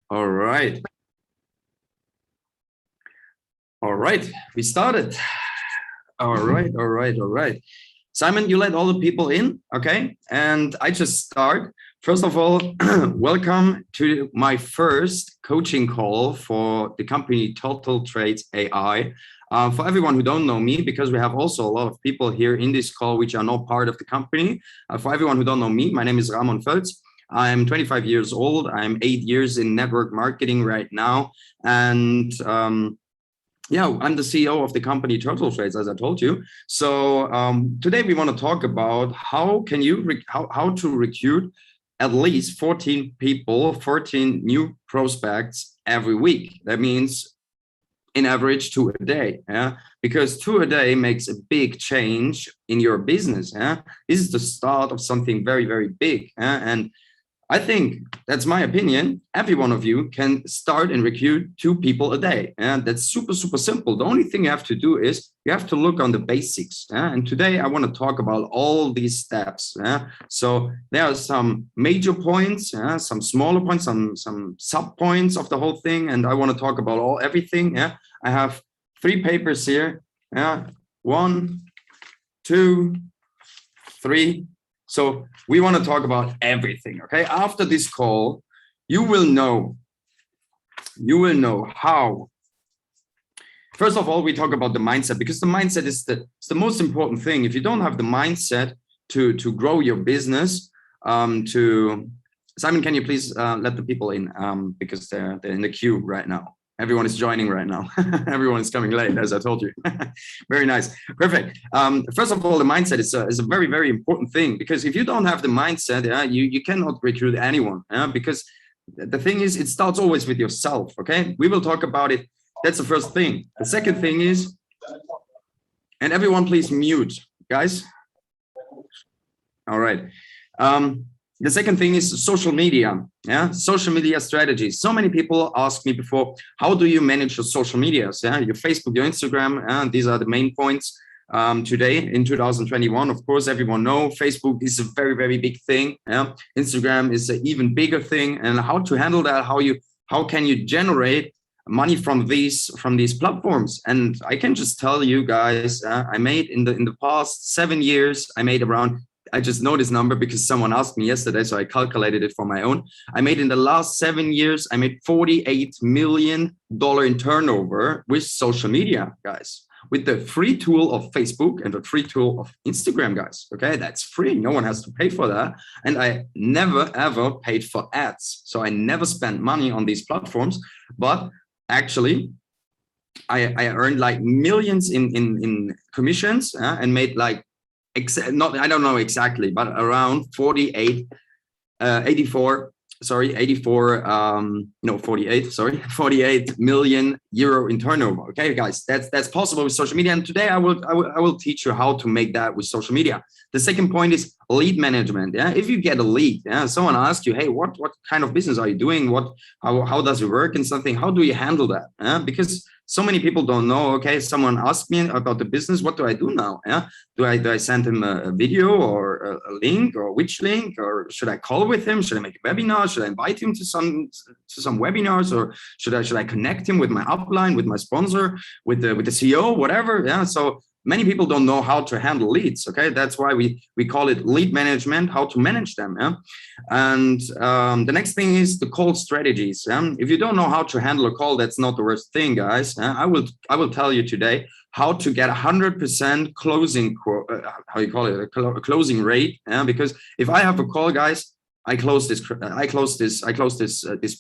All right. All right. We started. All right. Simon, you let all the people in, okay? And I just start. First of all, welcome to my first coaching call for the company Total Trades AI. For everyone who don't know me, because we have also a lot of people here in this call which are not part of the company. For everyone who don't know me, my name is Ramon Volz. I'm 25 years old. I'm 8 years in network marketing right now. And yeah, I'm the CEO of the company Total Trades, as I told you. So today we want to talk about how can you how to recruit at least 14 people, 14 new prospects every week. That means in average 2 a day, yeah, because 2 a day makes a big change in your business. Yeah, this is the start of something very, very big. Yeah? And I think that's my opinion. Every one of you can start and recruit 2 people a day. And that's super, super simple. The only thing you have to do is you have to look on the basics. And today I want to talk about all these steps. So there are some major points, some smaller points, some sub points of the whole thing. And I want to talk about everything. I have 3 papers here. 1, 2, 3. So we want to talk about everything, okay? After this call, you will know how. First of all, we talk about the mindset, because the mindset is the most important thing. If you don't have the mindset to grow your business, Simon, can you please let the people in, because they're in the queue right now. Everyone is joining right now. Everyone is coming late, as I told you. Very nice. Perfect. First of all, the mindset is a very, very important thing, because if you don't have the mindset, you cannot recruit anyone. Because the thing is, it starts always with yourself. Okay, we will talk about it. That's the first thing. The second thing is, and everyone please mute, guys. All right. The second thing is social media. Social media strategies. So many people ask me before, how do you manage your social medias? Your Facebook, your Instagram. These are the main points today in 2021. Of course, everyone knows Facebook is a very, very big thing. Instagram is an even bigger thing. And how to handle that? How can you generate money from these platforms? And I can just tell you guys, I made in the past 7 years, I made around. I just know this number because someone asked me yesterday, so I calculated it for my own. I made in the last 7 years, I made $48 million in turnover with social media, guys, with the free tool of Facebook and the free tool of Instagram, guys. Okay, that's free. No one has to pay for that. And I never, ever paid for ads. So I never spent money on these platforms, but actually, I earned like millions in commissions and made like, I don't know exactly, but around 48 million euro in turnover. Okay, guys, that's possible with social media. And today I will teach you how to make that with social media. The second point is lead management. If you get a lead, someone asks you, hey, what kind of business are you doing? How does it work and something? How do you handle that? Because so many people don't know. Okay, someone asked me about the business. What do I do now? Do I send him a video or a link, or which link, or should I call with him? Should I make a webinar? Should I invite him to some webinars, or should I connect him with my upline, with my sponsor, with the CEO, whatever? So many people don't know how to handle leads. Okay, that's why we call it lead management, how to manage them. And the next thing is the call strategies. If you don't know how to handle a call, that's not the worst thing, guys. I will tell you today how to get 100% closing, a closing rate. Because if I have a call, guys, I close this person, this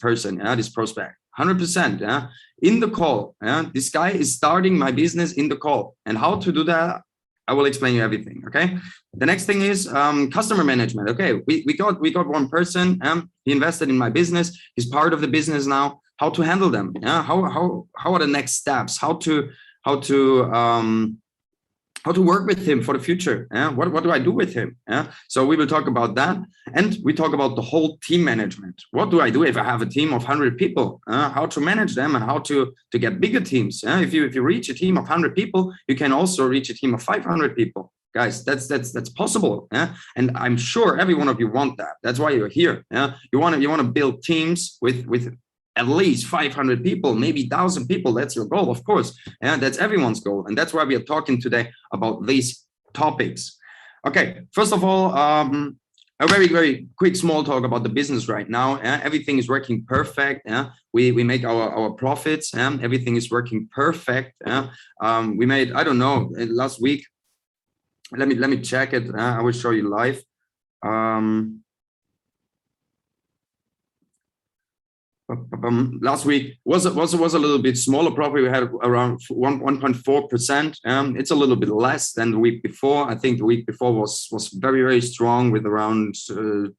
prospect, 100%, in the call. This guy is starting my business in the call. And how to do that, I will explain you everything. Okay. The next thing is customer management. Okay, we got one person. He invested in my business. He's part of the business now. How to handle them? How are the next steps? How to work with him for the future? What do I do with him? So we will talk about that, and we talk about the whole team management. What do I do if I have a team of 100 people? How to manage them and how to get bigger teams. If you reach a team of 100 people, you can also reach a team of 500 people. Guys, that's possible. And I'm sure every one of you want that. That's why you're here. You want to build teams with at least 500 people, maybe 1,000 people. That's your goal, of course. And that's everyone's goal. And that's why we are talking today about these topics. Okay, first of all, a very, very quick small talk about the business right now. Everything is working perfect. We make our profits. Everything is working perfect. We made, I don't know, last week. Let me check it. I will show you live. Last week was a little bit smaller. Probably we had around 1.4%. It's a little bit less than the week before. I think the week before was very, very strong with around 2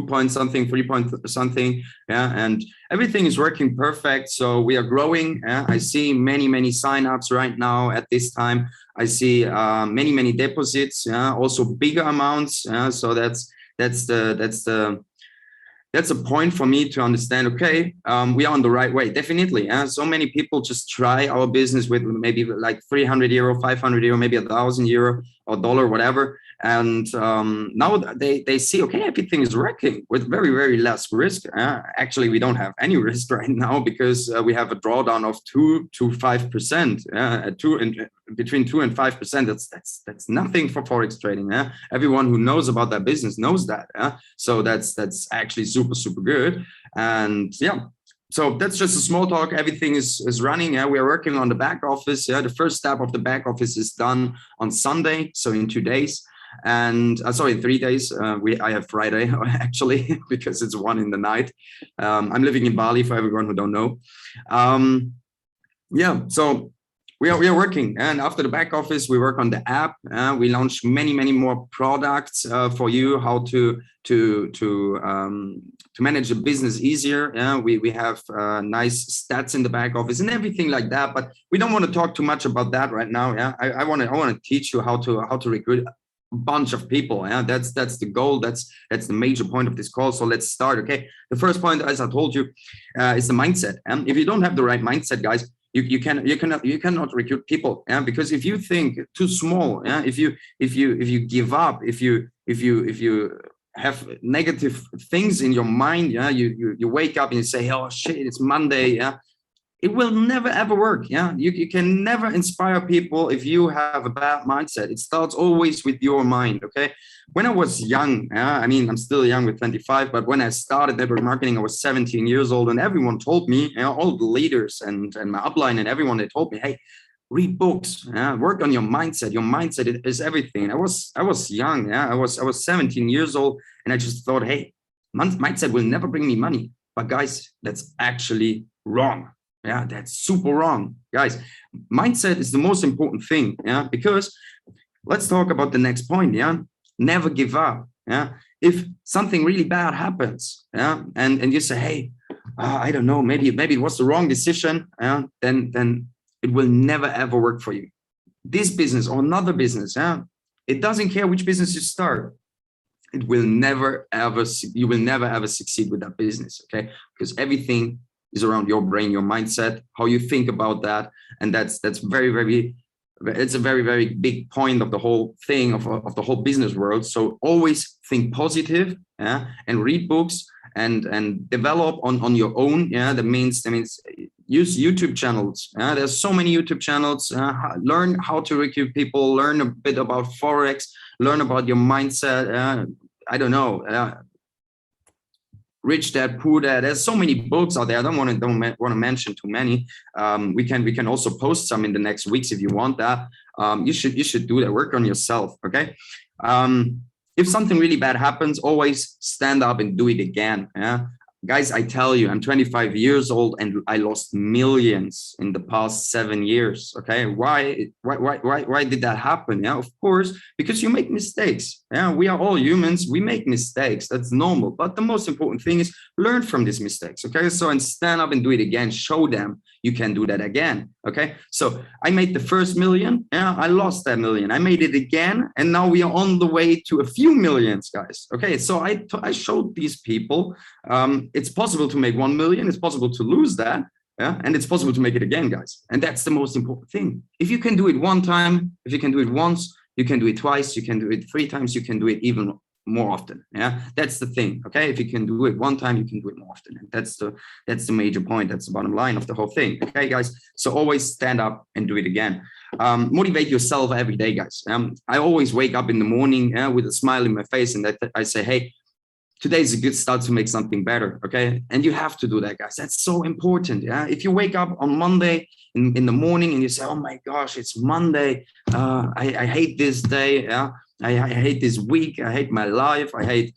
point something, 3 point something. And everything is working perfect. So we are growing. I see many signups right now at this time. I see many deposits. Also bigger amounts. So that's a point for me to understand, okay, we are on the right way, definitely. So many people just try our business with maybe like 300 euro, 500 euro, maybe 1,000 euro or dollar, whatever. And now they see, okay, everything is working with very, very less risk. Actually, we don't have any risk right now because we have a drawdown of 2 to 5%, between 2 and 5%. That's nothing for Forex trading. Everyone who knows about that business knows that. So that's actually super good. And yeah, so that's just a small talk. Everything is running. We are working on the back office. The first step of the back office is done on Sunday, so in 2 days. And sorry, in 3 days. I have Friday actually because it's 1 in the night. I'm living in Bali for everyone who don't know. Yeah, so we are working, and after the back office, we work on the app. We launch many more products for you, how to manage the business easier. We have nice stats in the back office and everything like that. But we don't want to talk too much about that right now. I want to teach you how to recruit a bunch of people. That's the goal. That's the major point of this call. So let's start. Okay, the first point, as I told you, is the mindset. And if you don't have the right mindset, guys, you cannot recruit people. Because if you think too small, if you give up, if you have negative things in your mind, you wake up and you say, oh shit, it's Monday. It will never ever work. You can never inspire people if you have a bad mindset. It starts always with your mind. Okay, when I was young, I mean, I'm still young with 25, but when I started network marketing, I was 17 years old, and everyone told me, all the leaders and my upline and everyone, they told me, hey, read books, work on your mindset. Your mindset is everything. I was young. I was 17 years old, and I just thought, hey, mindset will never bring me money. But guys, that's actually wrong. That's super wrong, guys. Mindset is the most important thing. Because let's talk about the next point. Never give up. If something really bad happens, and you say, hey, I don't know, maybe it was the wrong decision, then it will never ever work for you. This business or another business, it doesn't care which business you start. You will never ever succeed with that business. Okay, because everything is around your brain, your mindset, how you think about that. And it's a very, very big point of the whole thing of the whole business world. So always think positive, and read books and develop on your own. That means use YouTube channels. There's so many YouTube channels. Learn how to recruit people, learn a bit about Forex, learn about your mindset. I don't know. Rich Dad, Poor Dad. There's so many books out there. I don't want to mention too many. We can also post some in the next weeks if you want that. You should do that. Work on yourself. Okay. If something really bad happens, always stand up and do it again. Guys, I tell you, I'm 25 years old and I lost millions in the past 7 years. Okay, why did that happen? Of course, because you make mistakes. We are all humans. We make mistakes. That's normal. But the most important thing is learn from these mistakes. Okay, so and stand up and do it again. Show them you can do that again. Okay, so I made the first million. I lost that million. I made it again, and now we are on the way to a few millions, guys. Okay, so I showed these people. It's possible to make 1 million. It's possible to lose that. And it's possible to make it again, guys. And that's the most important thing. If you can do it one time, if you can do it once, you can do it twice, you can do it 3 times, you can do it even more often. Yeah, that's the thing. Okay, if you can do it one time, you can do it more often, and that's the major point. That's the bottom line of the whole thing. Okay, guys. So always stand up and do it again. Motivate yourself every day, guys. I always wake up in the morning with a smile in my face, and I say, hey, today is a good start to make something better. Okay, and you have to do that, guys. That's so important. Yeah, if you wake up on Monday in the morning and you say, oh my gosh, it's Monday, I hate this day. Yeah, I hate this week. I hate my life. I hate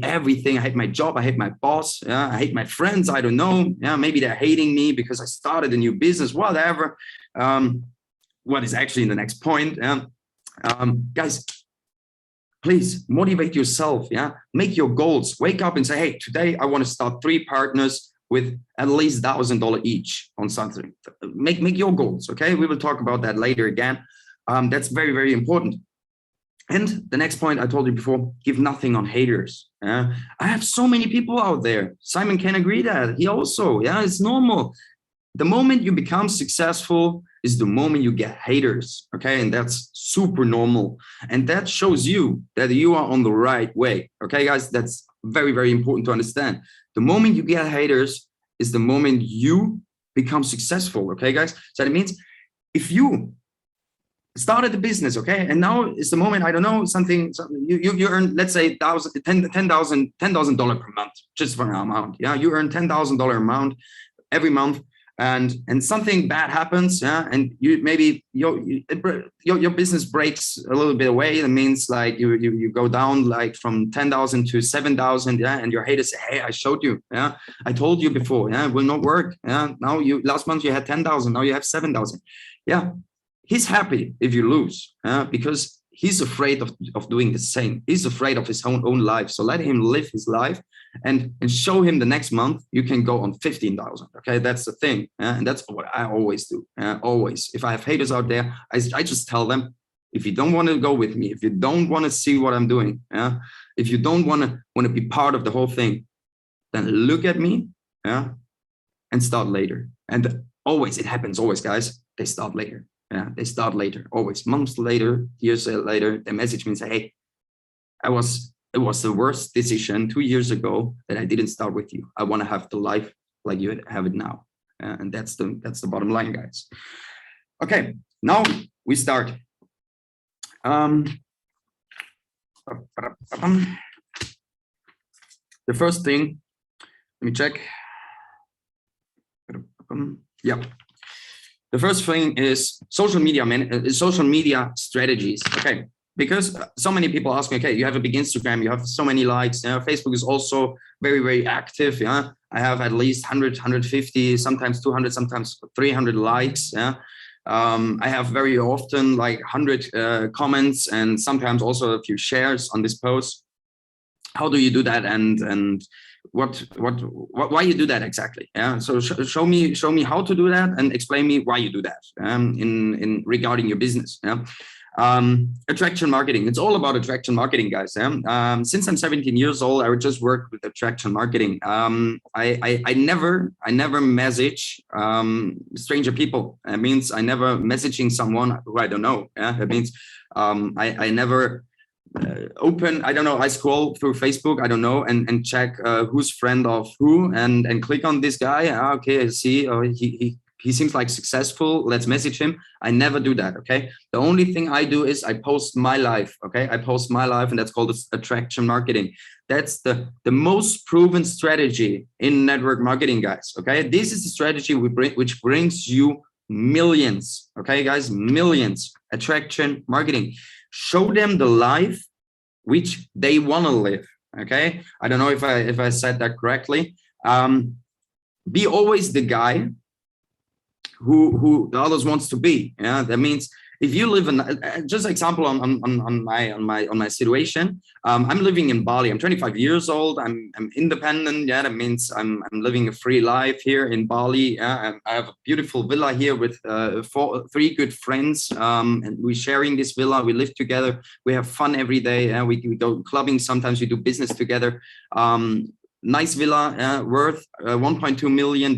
everything. I hate my job. I hate my boss. Yeah, I hate my friends. I don't know. Yeah, maybe they're hating me because I started a new business. Whatever. What is actually in the next point? Guys, please motivate yourself. Yeah, make your goals. Wake up and say, hey, today I want to start 3 partners with at least $1,000 each on something. Make your goals. Okay, we will talk about that later again. That's very, very important. And the next point I told you before, give nothing on haters. I have so many people out there. Simon can agree that. He also, yeah, it's normal. The moment you become successful is the moment you get haters, okay? And that's super normal. And that shows you that you are on the right way, okay, guys? That's very, very important to understand. The moment you get haters is the moment you become successful, okay, guys? So that means if you started the business, okay, and now is the moment, I don't know, something you earn, let's say $10,000 per month, just for an amount. Yeah, you earn $10,000 amount every month, and something bad happens, yeah, and you maybe your business breaks a little bit away. That means like you go down like from 10,000 to 7,000, yeah, and your haters say, hey, I showed you, yeah, I told you before, yeah, it will not work. Yeah, now last month you had 10,000, now you have 7,000. Yeah, he's happy if you lose, because he's afraid of doing the same. He's afraid of his own life. So let him live his life and show him the next month you can go on 15,000. Okay, that's the thing. And that's what I always do. Always. If I have haters out there, I just tell them, if you don't want to go with me, if you don't want to see what I'm doing, if you don't want to be part of the whole thing, then look at me, and start later. And always, it happens always, guys. They start later. Yeah, they start later, always months later, years later. They message me and say, hey, it was the worst decision 2 years ago that I didn't start with you. I want to have the life like you have it now. And that's the bottom line, guys. Okay, now we start. The first thing, let me check. Yeah. The first thing is social media strategies. Okay, because so many people ask me, okay, you have a big Instagram, you have so many likes. Facebook is also very, very active. Yeah, I have at least 100, 150, sometimes 200, sometimes 300 likes. Yeah, I have very often like 100 comments and sometimes also a few shares on this post. How do you do that? And why you do that exactly? Yeah, so show me how to do that and explain me why you do that in regarding your business. Yeah, attraction marketing. It's all about attraction marketing, guys. Yeah? Since I'm 17 years old, I would just work with attraction marketing. I never message stranger people. That means I never messaging someone who I don't know. Yeah, that means I never open, I don't know, I scroll through Facebook, I don't know, and check who's friend of who, and click on this guy. Okay, I see, he seems like successful, let's message him. I never do that. Okay, the only thing I do is I post my life. Okay, I post my life, and that's called attraction marketing. That's the most proven strategy in network marketing, guys. Okay, this is the strategy which brings you millions. Okay, guys, millions. Attraction marketing. Show them the life which they want to live. Okay, I don't know if I said that correctly. Be always the guy who the others wants to be. Yeah, that means if you live in, just example on my situation. I'm living in Bali. I'm 25 years old. I'm independent. Yeah, that means I'm living a free life here in Bali. Yeah, I have a beautiful villa here with 3 good friends, and we're sharing this villa. We live together. We have fun every day. We go clubbing. Sometimes we do business together. nice villa worth $1.2 million,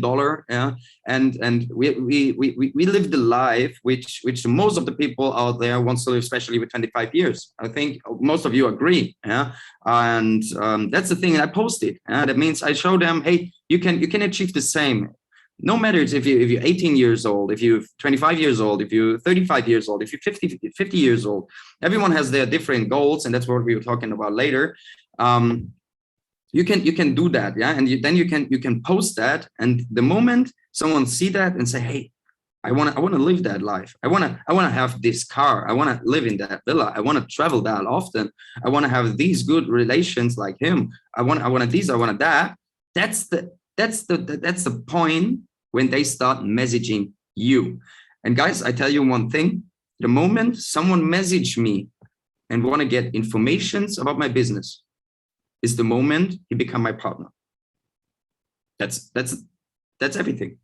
and we live the life which most of the people out there wants to live, especially with 25 years. I think most of you agree, and that's the thing. I posted. That means I show them, hey, you can achieve the same. No matter if you're 18 years old, if you're 25 years old, if you're 35 years old, if you're 50 years old, everyone has their different goals, and that's what we were talking about later. You can do that, and then you can post that, and the moment someone see that and say, hey, I want to live that life, I want to have this car, I want to live in that villa, I want to travel that often, I want to have these good relations like him, I want this, I want that. That's the point when they start messaging you. And guys, I tell you one thing: the moment someone message me and want to get informations about my business is the moment he become my partner. That's everything.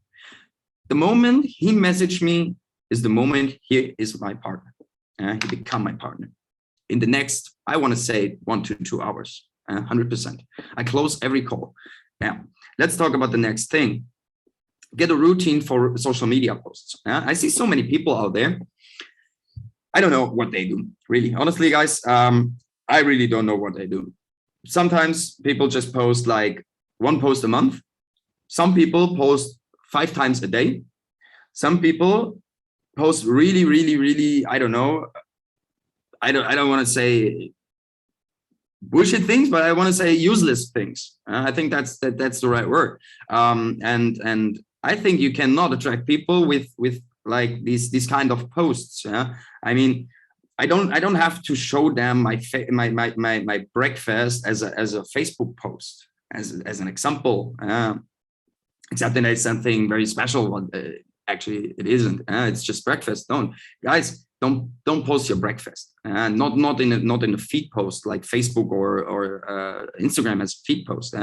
The moment he messaged me is the moment he is my partner. He become my partner. In the next, I want to say 1 to 2 hours, 100%. I close every call. Now, let's talk about the next thing. Get a routine for social media posts. I see so many people out there. I don't know what they do, really. Honestly, guys, I really don't know what they do. Sometimes people just post like 1 post a month. Some people post 5 times a day. Some people post really, I don't know. I don't want to say bullshit things, but I want to say useless things. I think that's the right word. And I think you cannot attract people with like these kind of posts. I mean, I don't have to show them my breakfast as a Facebook post as an example. Except that it's something very special. Actually, it isn't. It's just breakfast. Don't post your breakfast. Not in a feed post like Facebook or Instagram as a feed post.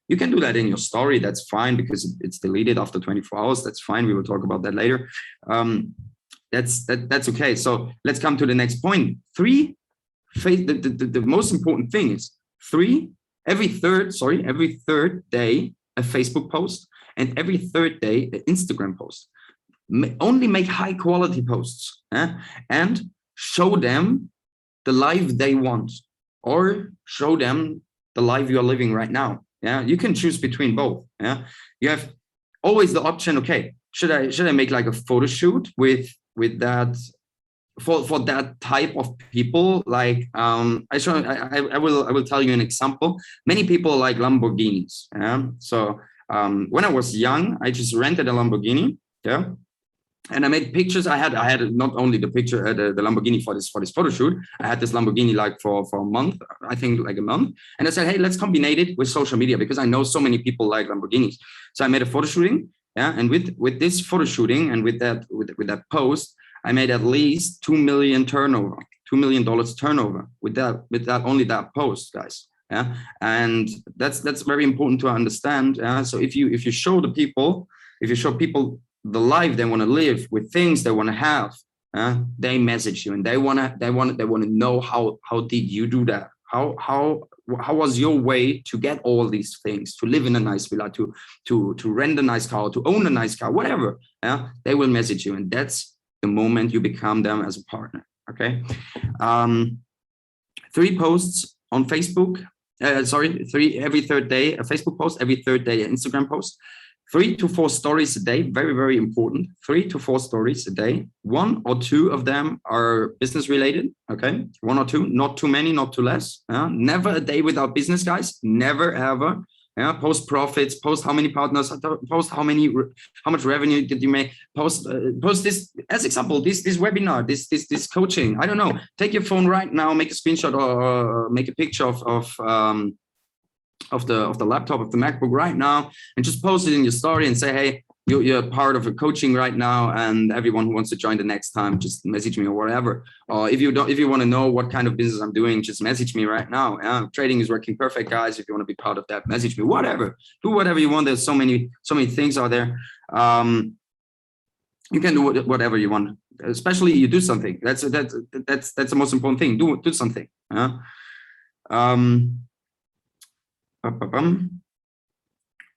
You can do that in your story. That's fine because it's deleted after 24 hours. That's fine. We will talk about that later. That's okay. So let's come to the next point. 3. The most important thing is 3. Every third day a Facebook post, and every third day an Instagram post. Only make high quality posts, and show them the life they want, or show them the life you are living right now. You can choose between both. You have always the option. Okay, should I make like a photo shoot with that for that type of people? Like I will tell you an example. Many people like Lamborghinis. So when I was young, I just rented a Lamborghini. And I made pictures. I had not only the picture, the Lamborghini for this photo shoot. I had this Lamborghini like for a month, I think like a month. And I said, hey, let's combine it with social media because I know so many people like Lamborghinis. So I made a photo shooting, and with this photo shooting and with that post, I made at least $2 million turnover with that only that post, guys. And that's very important to understand. So if you show people the life they want to live with things they want to have, they message you and they want to know how did you do that? How was your way to get all these things, to live in a nice villa, to rent a nice car, to own a nice car, whatever. They will message you, and that's the moment you become them as a partner. Okay. 3 posts on Facebook. 3 every third day a Facebook post, every third day an Instagram post. 3 to 4 stories a day, very, very important. 3 to 4 stories a day. 1 or 2 of them are business related. Okay, 1 or 2, not too many, not too less. Never a day without business, guys. Never ever. Post profits, post how many partners, post how much revenue did you make, post this as example, this webinar, this coaching. I don't know. Take your phone right now, make a screenshot or make a picture of the laptop, of the MacBook right now, and just post it in your story and say, hey, you're part of a coaching right now, and everyone who wants to join the next time, just message me or whatever. Or if you want to know what kind of business I'm doing, just message me right now. Trading is working perfect, guys. If you want to be part of that, message me. Whatever, do whatever you want. There's so many things out there. You can do whatever you want. Especially you do something. That's the most important thing. Do something.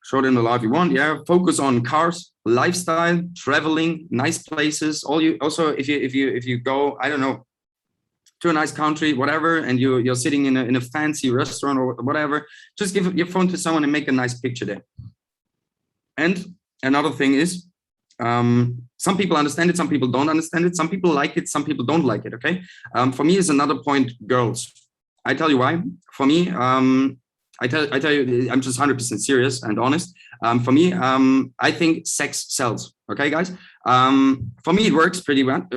show them the life you want. Yeah, focus on cars, lifestyle, traveling, nice places. Also, if you go, I don't know, to a nice country, whatever, and you're sitting in a fancy restaurant or whatever, just give your phone to someone and make a nice picture there. And another thing is, some people understand it, some people don't understand it, some people like it, some people don't like it. Okay, for me is another point, girls. I tell you why. For me, I tell you, I'm just 100% serious and honest. For me, I think sex sells. Okay, guys. For me, it works pretty well.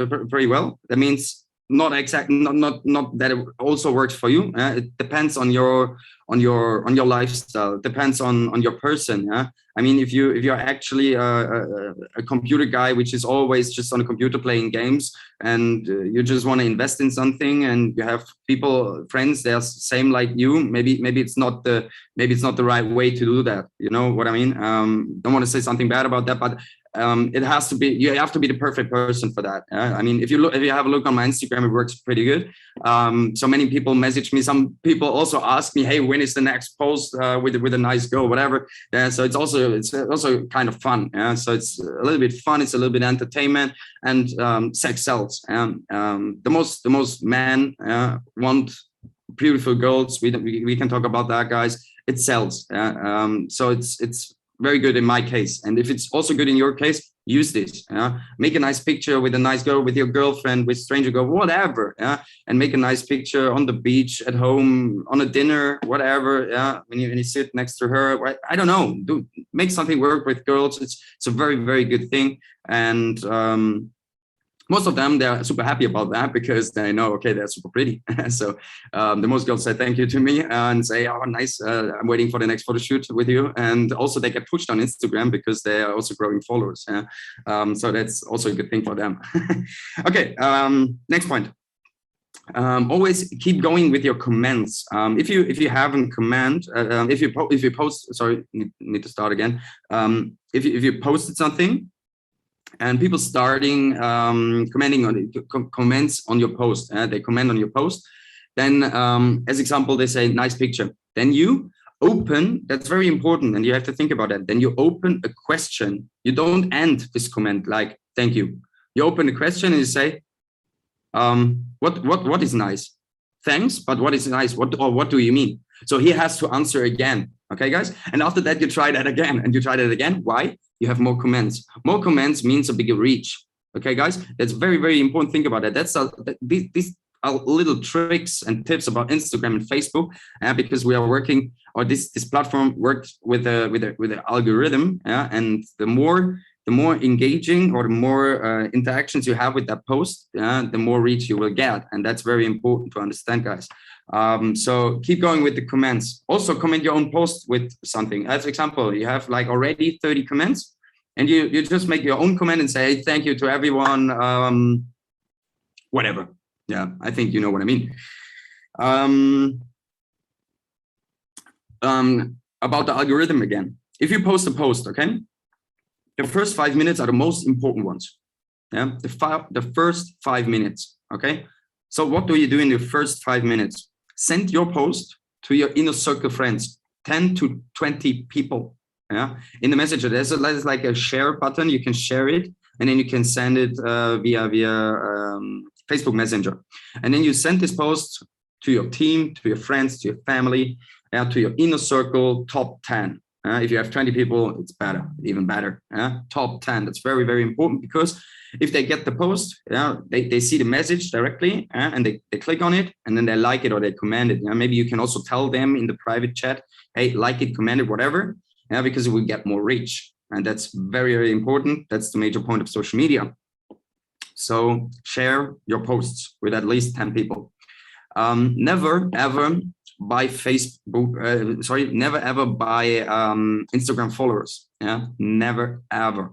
That means not that it also works for you. It depends on your lifestyle. It depends on your person. I mean, if you're actually a computer guy, which is always just on a computer playing games, and you just want to invest in something, and you have friends, they're same like you. Maybe it's not the right way to do that. You know what I mean? Don't want to say something bad about that, but it has to be. You have to be the perfect person for that. I mean, if you have a look on my Instagram, it works pretty good. So many people message me. Some people also ask me, "Hey, when is the next post with a nice girl, whatever?" So it's also kind of fun. So it's a little bit fun. It's a little bit entertainment, and sex sells. The most men want beautiful girls. We can talk about that, guys. It sells. So it's very good in my case. And if it's also good in your case, use this. Make a nice picture with a nice girl, with your girlfriend, with stranger girl, whatever. And make a nice picture on the beach, at home, on a dinner, whatever. When you sit next to her, I don't know. Make something work with girls. It's a very, very good thing. And most of them, they're super happy about that because they know, okay, they're super pretty. So the most girls say thank you to me and say, oh, nice, I'm waiting for the next photo shoot with you. And also they get pushed on Instagram because they are also growing followers. So that's also a good thing for them. Okay, next point. Always keep going with your comments. If you haven't comment, if you post, sorry, need to start again. If you posted something, and people starting commenting on it, comments on your post, they comment on your post, then as example, they say nice picture, then you open, that's very important, and you have to think about that. Then you open a question. You don't end this comment like thank you. You open a question and you say, what is nice? Thanks, but what is nice? What do you mean? So he has to answer again. Okay, guys. And after that, you try that again, and you try that again. Why? You have more comments. More comments means a bigger reach. Okay, guys. That's very, very important. Think about that. These are little tricks and tips about Instagram and Facebook, because we are working, or this platform works with the algorithm. And the more engaging or the more interactions you have with that post, the more reach you will get. And that's very important to understand, guys. So keep going with the comments. Also comment your own post with something. As example, you have like already 30 comments, and you just make your own comment and say, hey, thank you to everyone, whatever. Yeah, I think you know what I mean. About the algorithm again. If you post a post, okay, the first 5 minutes are the most important ones. Yeah, the first 5 minutes. Okay. So what do you do in the first 5 minutes? Send your post to your inner circle friends, 10 to 20 people. Yeah. In the messenger, there's like a share button. You can share it, and then you can send it via Facebook Messenger. And then you send this post to your team, to your friends, to your family, to your inner circle, top 10. If you have 20 people, it's better, even better. Top 10. That's very, very important, because if they get the post, they see the message directly, and they click on it, and then they like it or they comment it. Maybe you can also tell them in the private chat, hey, like it, comment it, whatever, because it will get more reach. And that's very, very important. That's the major point of social media. So share your posts with at least 10 people. Never, ever buy Facebook, never ever buy Instagram followers. Never ever.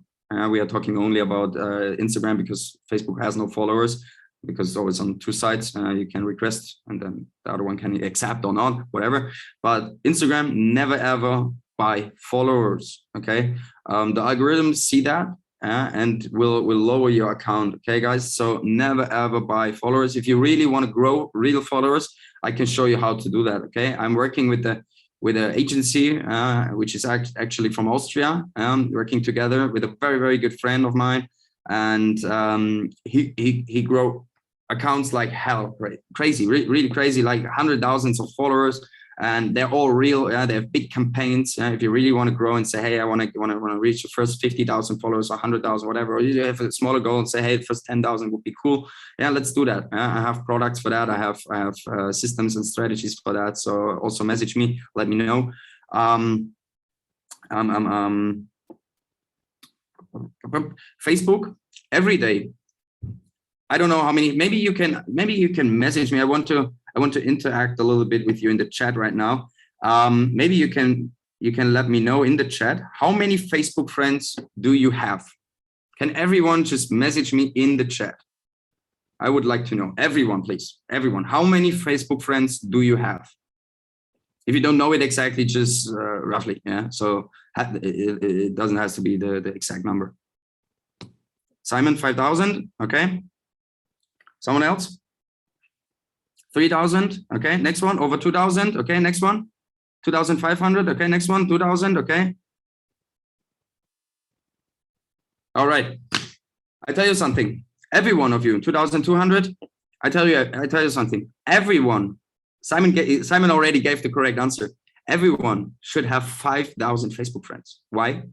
We are talking only about Instagram, because Facebook has no followers, because it's always on two sides. You can request, and then the other one can accept or not, whatever. But Instagram, never ever buy followers. Okay, the algorithms see that, and will lower your account. Okay, guys. So never ever buy followers. If you really want to grow real followers, I can show you how to do that. Okay, I'm working with the with an agency, which is actually from Austria, working together with a very, very good friend of mine. And he grow accounts like hell, right? Crazy, really crazy, like 100,000s of followers. And they're all real. They have big campaigns. If you really want to grow and say, hey, I want to reach the first 50,000 followers, 100,000, whatever, or you have a smaller goal and say, hey, the first 10,000 would be cool. Yeah, let's do that. I have products for that. I have systems and strategies for that. So also message me, let me know. Facebook every day. I don't know how many. Maybe you can message me. I want to interact a little bit with you in the chat right now. Maybe you can let me know in the chat, how many Facebook friends do you have? Can everyone just message me in the chat? I would like to know. Everyone, please. Everyone. How many Facebook friends do you have? If you don't know it exactly, just roughly. Yeah. So it doesn't have to be the exact number. Simon, 5,000. Okay. Someone else? 3,000. Okay. Next one. Over 2,000. Okay. Next one. 2,500. Okay. Next one. 2,000. Okay. All right. I tell you something. Every one of you, 2,200. I tell you something. Everyone. Simon already gave the correct answer. Everyone should have 5,000 Facebook friends. Why?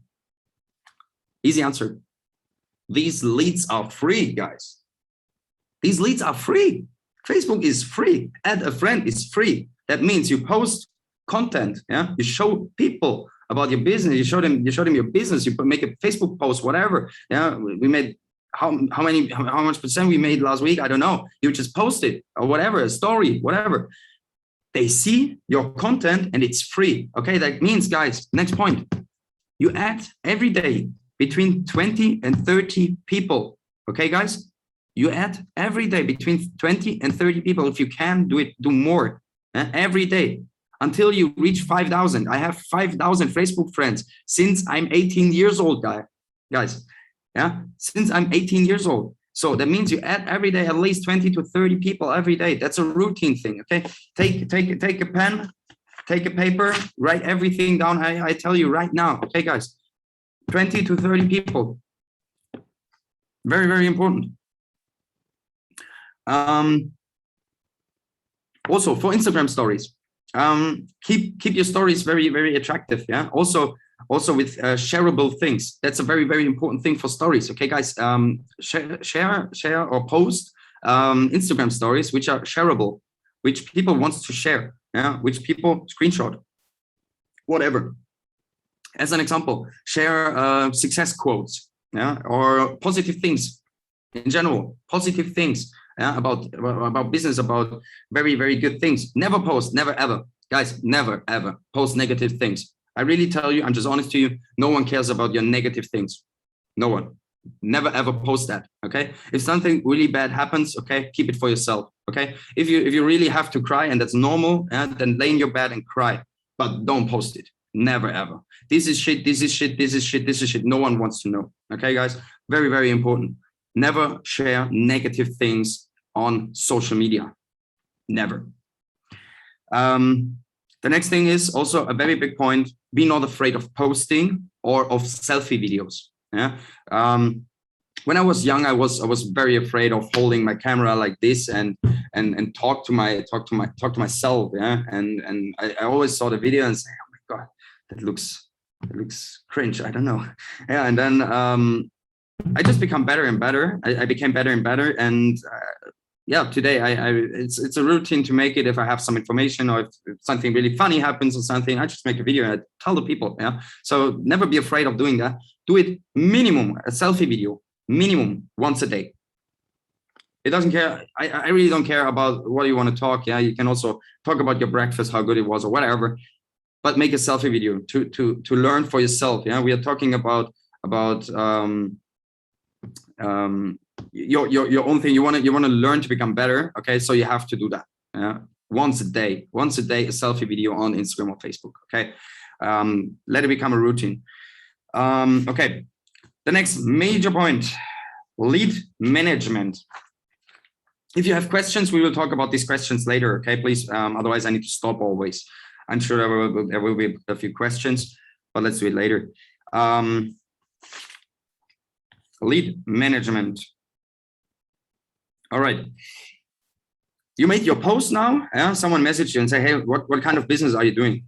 Easy answer. These leads are free, guys. These leads are free. Facebook is free. Add a friend is free. That means you post content. Yeah, you show people about your business. You show them your business. You make a Facebook post, whatever. Yeah, we made how much percent we made last week? I don't know. You just post it or whatever, a story, whatever. They see your content and it's free. Okay, that means, guys, next point. You add every day between 20 and 30 people. Okay, guys? You add every day between 20 and 30 people. If you can do it, do more every day until you reach 5,000. I have 5,000 Facebook friends since I'm 18 years old, guys. Yeah, since I'm 18 years old. So that means you add every day at least 20 to 30 people every day. That's a routine thing. Okay, take a pen, take a paper, write everything down. I tell you right now. Okay, guys, 20 to 30 people. Very, very important. Also for Instagram stories, keep your stories very, very attractive. Yeah. Also with shareable things. That's a very, very important thing for stories. Okay, guys. Share or post Instagram stories which are shareable, which people want to share. Yeah, which people screenshot, whatever. As an example, share success quotes. Yeah, or positive things in general. Positive things. Yeah, about business, about very, very good things. Never post, never ever, guys, never ever post negative things. I really tell you, I'm just honest to you, no one cares about your negative things. No one. Never ever post that. Okay. If something really bad happens, okay, keep it for yourself. Okay. If you really have to cry and that's normal, then lay in your bed and cry, but don't post it. Never ever. This is shit, this is shit, this is shit, this is shit. No one wants to know. Okay, guys. Very, very important. Never share negative things on social media. Never. The next thing is also a very big point. Be not afraid of posting or of selfie videos. Yeah. When I was young, I was very afraid of holding my camera like this and talk to myself. Yeah. And I always saw the video and say, oh my God, that looks cringe. I don't know. Yeah. And then I just become better and better. I became better and better. And yeah, today it's a routine to make it. If I have some information or if something really funny happens or something, I just make a video and I tell the people. Yeah. So never be afraid of doing that. Do it minimum, a selfie video, minimum once a day. It doesn't care. I really don't care about what you want to talk. Yeah. You can also talk about your breakfast, how good it was or whatever, but make a selfie video to learn for yourself. Yeah. We are talking about your own thing. You want to learn to become better. Okay, so you have to do that. Yeah, once a day, a selfie video on Instagram or Facebook. Okay, let it become a routine. Okay, the next major point: lead management. If you have questions, we will talk about these questions later. Okay, please. Otherwise, I need to stop always. I'm sure there will be a few questions, but let's do it later. Lead management. All right. You made your post now. Yeah? Someone messaged you and say, hey, what kind of business are you doing?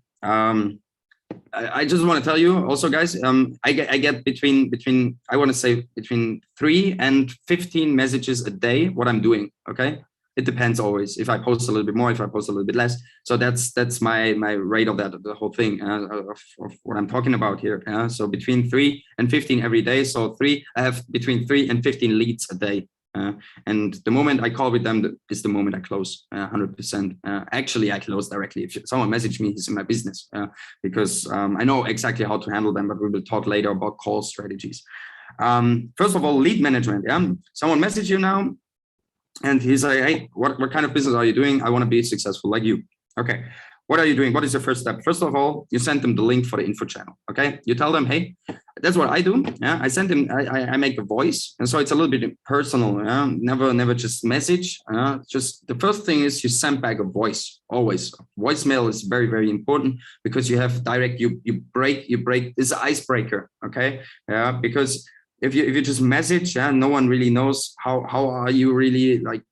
I just want to tell you also, guys, I get between I want to say between 3 and 15 messages a day what I'm doing. Okay, it depends always. If I post a little bit more, if I post a little bit less. So that's my rate of that, the whole thing of what I'm talking about here. So between 3 and 15 every day. So I have between 3 and 15 leads a day. And the moment I call with them is the moment I close 100%. Actually, I close directly. If someone message me, he's in my business because I know exactly how to handle them, but we will talk later about call strategies. First of all, lead management. Yeah, someone message you now and he's like, hey, what kind of business are you doing? I want to be successful like you. Okay. What are you doing? What is your first step? First of all, you send them the link for the info channel. Okay. You tell them, hey, that's what I do. Yeah. I send them, I make a voice. And so it's a little bit personal. Yeah? Never just message. Just the first thing is you send back a voice. Always. Voicemail is very, very important because you have direct, you break, it's an icebreaker. Okay. Yeah. Because if you just message, yeah, no one really knows how are you really like,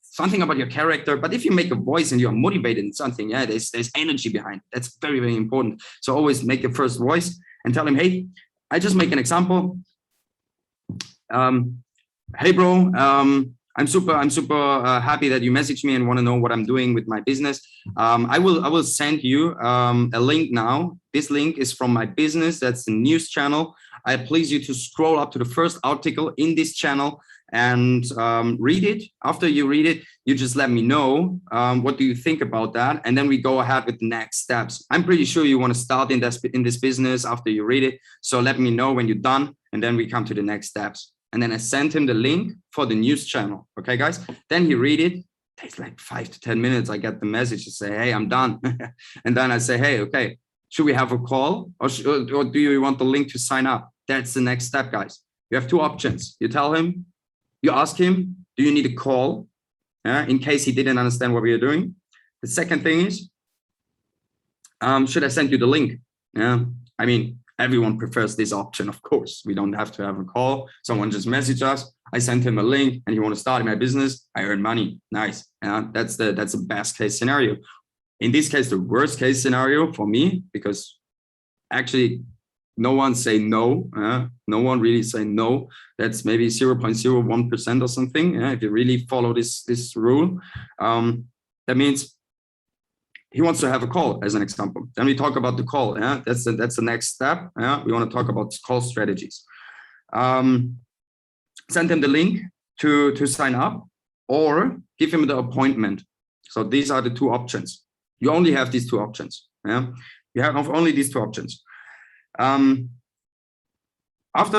something about your character. But if you make a voice and you're motivated in something, yeah, there's energy behind it. That's very, very important. So always make your first voice and tell him, hey, I just make an example. Hey, bro, I'm super happy that you messaged me and want to know what I'm doing with my business. I will send you a link now. This link is from my business. That's the news channel. I please you to scroll up to the first article in this channel and read it. After you read it, you just let me know what do you think about that, and then we go ahead with the next steps. I'm pretty sure you want to start in this business after you read it, so let me know when you're done, and then we come to the next steps. And then I sent him the link for the news channel. Okay, guys. Then he read it. Takes like 5 to 10 minutes. I get the message to say, hey, I'm done. And then I say, hey, okay, should we have a call or do you want the link to sign up? That's the next step, guys. You have two options. You tell him. You ask him, do you need a call? In case he didn't understand what we are doing. The second thing is, should I send you the link? I mean, everyone prefers this option, of course. We don't have to have a call. Someone just message us. I sent him a link and you want to start my business. I earn money. Nice. That's the best case scenario. In this case, the worst case scenario for me, because actually, no one say no. No one really say no. That's maybe 0.01% or something. If you really follow this rule, that means he wants to have a call, as an example. Then we talk about the call. That's the next step. We want to talk about call strategies. Send him the link to sign up, or give him the appointment. So these are the two options. You only have these two options. You have only these two options. After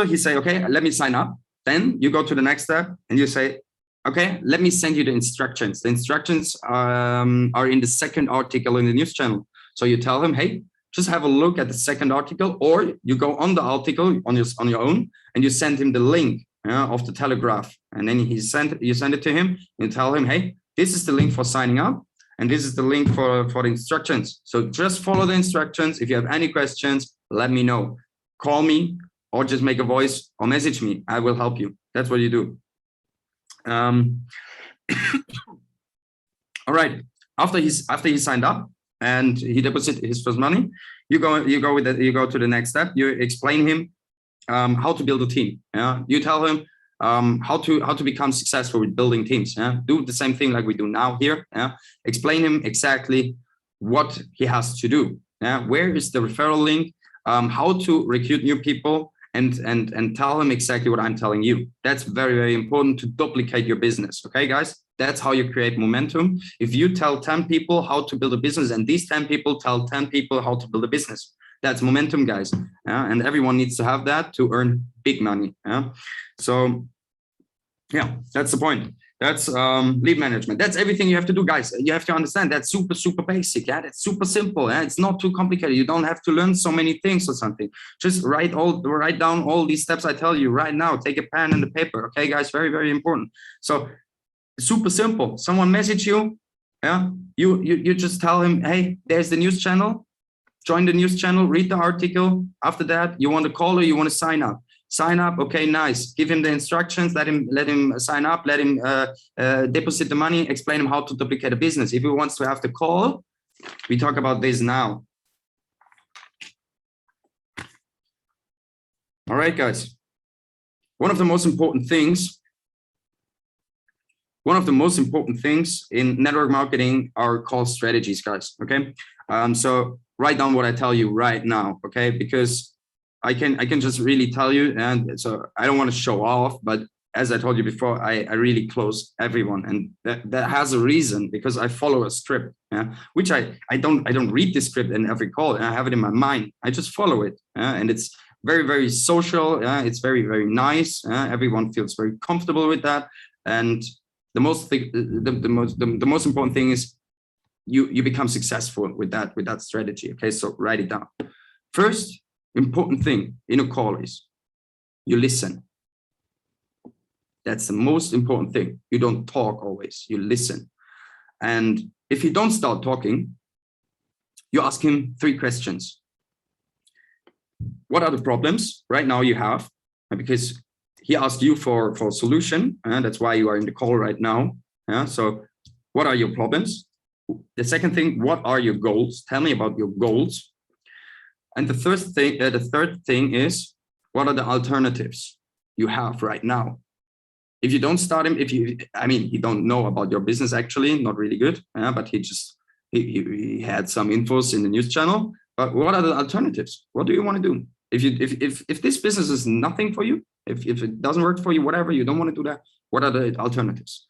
he say, okay, let me sign up, then you go to the next step and you say, okay, let me send you the instructions. The instructions are in the second article in the news channel. So you tell him, hey, just have a look at the second article, or you go on the article on your own and you send him the link of the Telegraph. And then you send it to him and tell him, hey, this is the link for signing up. And this is the link for the instructions. So just follow the instructions. If you have any questions, let me know. Call me or just make a voice or message me. I will help you. That's what you do. All right. After he signed up and he deposited his first money, you go to the next step. You explain him how to build a team. You tell him how to become successful with building teams. Do the same thing like we do now here. Explain him exactly what he has to do. Where is the referral link? How to recruit new people, and tell him exactly what I'm telling you. That's very, very important to duplicate your business. Okay, guys, that's how you create momentum. If you tell 10 people how to build a business and these 10 people tell 10 people how to build a business, that's momentum, guys. And everyone needs to have that to earn big money. So yeah, that's the point. That's lead management. That's everything you have to do, guys. You have to understand that's super, super basic. That's super simple. It's not too complicated. You don't have to learn so many things or something. Just write down all these steps I tell you right now. Take a pen and a paper. Okay, guys, very, very important. So super simple. Someone message you. Yeah, you just tell him, hey, there's the news channel. Join the news channel, read the article. After that, you want to call or you want to sign up. Sign up, okay, nice. Give him the instructions, let him sign up, let him deposit the money, explain him how to duplicate a business. If he wants to have the call, we talk about this now. All right, guys. One of the most important things in network marketing are call strategies, guys, okay? So write down what I tell you right now, okay? Because I can just really tell you, and so I don't want to show off, but as I told you before, I really close everyone, and that has a reason, because I follow a script, yeah, which I don't read the script in every call, and I have it in my mind. I just follow it, and it's very, very social. It's very, very nice. Everyone feels very comfortable with that, and the most important thing is you become successful with that strategy. Okay, so write it down. First important thing in a call is you listen. That's the most important thing. You don't talk always, you listen. And if you don't start talking, you ask him 3 questions. What are the problems right now you have? Because he asked you for a solution, and that's why you are in the call right now. So what are your problems? The second thing, what are your goals? Tell me about your goals. And the third thing is, what are the alternatives you have right now? If you don't start him, he don't know about your business, actually, not really good, but he had some infos in the news channel. But what are the alternatives? What do you want to do? If this business is nothing for you, if it doesn't work for you, whatever, you don't want to do that, what are the alternatives?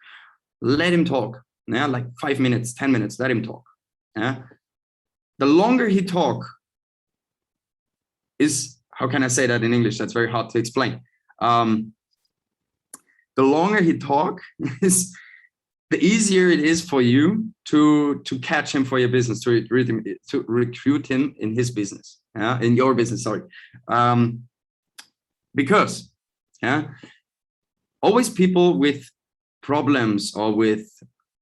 Let him talk. Like 5 minutes, 10 minutes, let him talk. The longer he talk is, how can I say that in English? That's very hard to explain. The longer he talk is, the easier it is for you to catch him for your business, to recruit him in his business, in your business, sorry. Because always people with problems, or with,